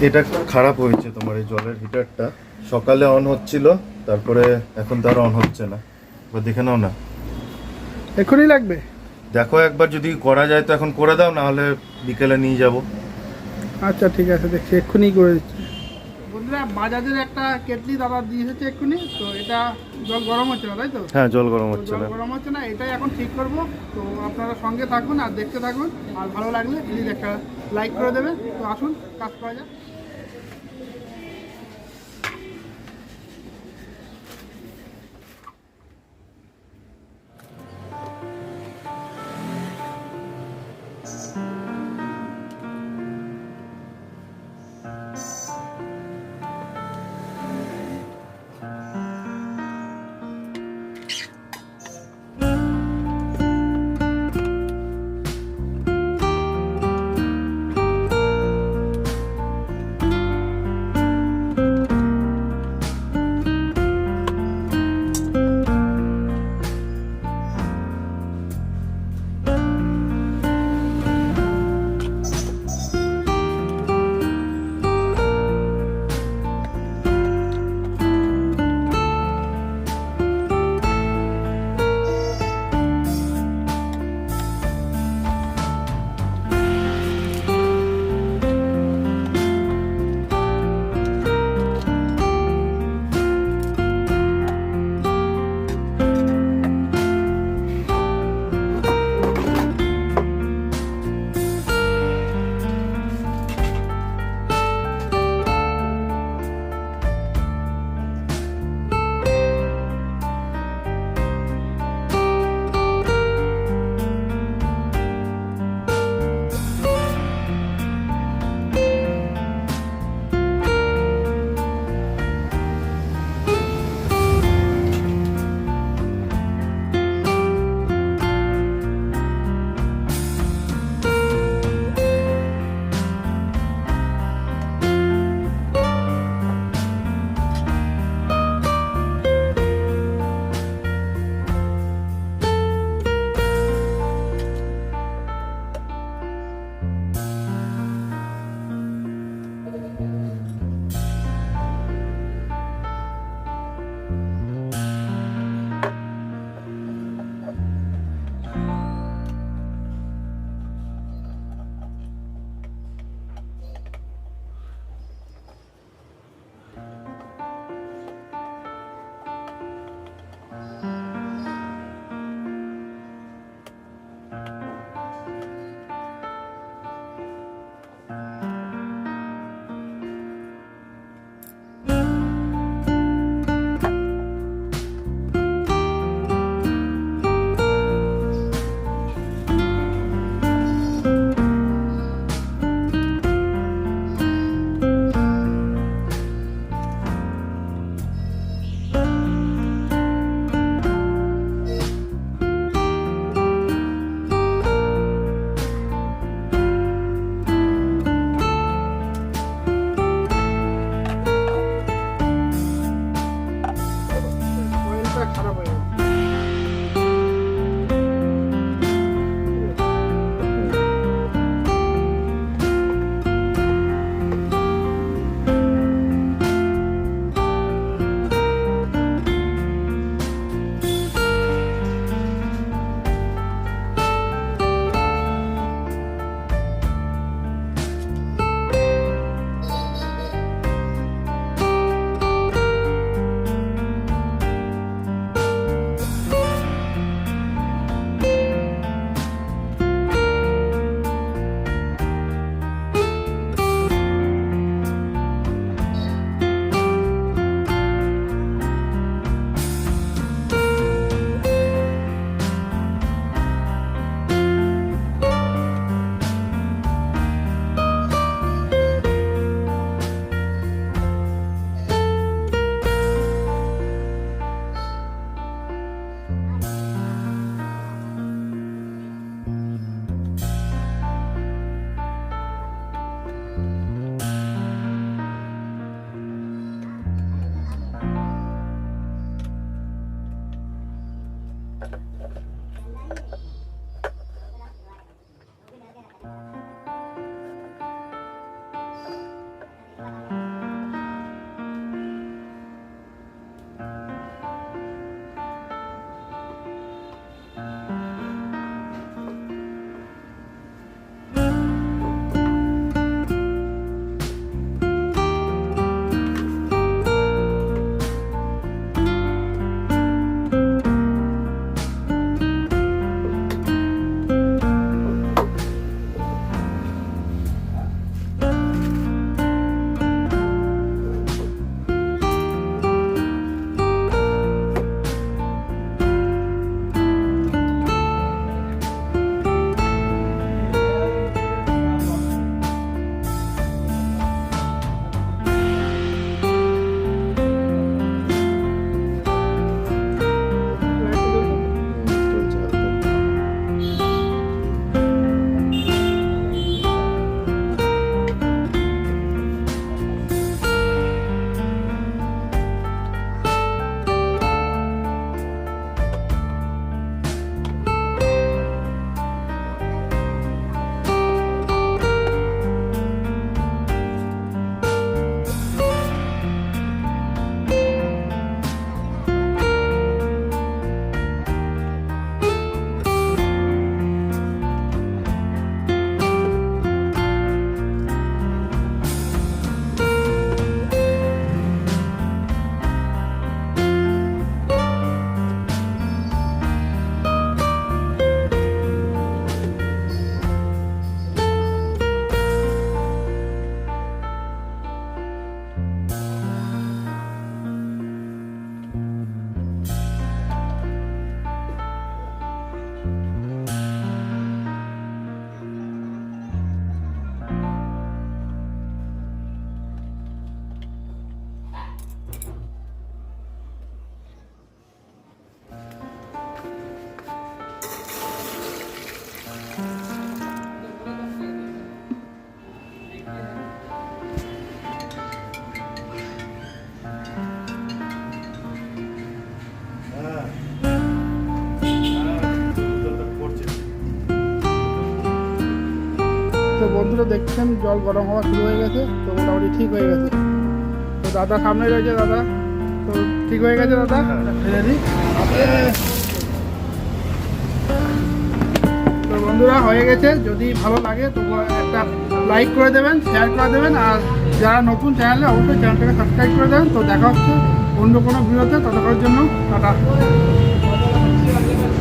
এটা খারাপ হয়েছে তোমার এই জলের হিটারটা। সকালে অন হচ্ছিল, তারপরে এখন তার অন হচ্ছে না। এবার দেখে নাও না। এখনই লাগবে? দেখো একবার যদি করা যায় তো এখন করে দাও, না হলে বিকেলে নিয়ে যাব। আচ্ছা ঠিক আছে, দেখছি এক্ষুনি করে দিচ্ছি। বন্ধুরা, বাজাজের একটা কেটলি দাদা দিয়ে এসেছে এক্ষুনি। তো এটা জল গরম হচ্ছে না, তাই তো? হ্যাঁ, জল গরম হচ্ছে জল না। গরম হচ্ছে না, এটাই এখন ঠিক করব। তো আপনারা সঙ্গে থাকুন আর দেখতে থাকুন, আর ভালো লাগলে প্লিজ একটা লাইক করে দেবেন। তো আসুন কাজ করা যাক। তো বন্ধুরা দেখছেন জল গরম হওয়া শুরু হয়ে গেছে, তো মোটামুটি ঠিক হয়ে গেছে। তো দাদা সামনে রয়েছে, দাদা তো ঠিক হয়ে গেছে দাদা, ফেলে দিই। তো বন্ধুরা হয়ে গেছে, যদি ভালো লাগে তো একটা লাইক করে দেবেন, শেয়ার করে দেবেন, আর যারা নতুন চ্যানেলে অবশ্যই চ্যানেলটাকে সাবস্ক্রাইব করে দেবেন। তো দেখা হচ্ছে অন্য কোনো ভিডিওতে, ততক্ষণের জন্য টাটা।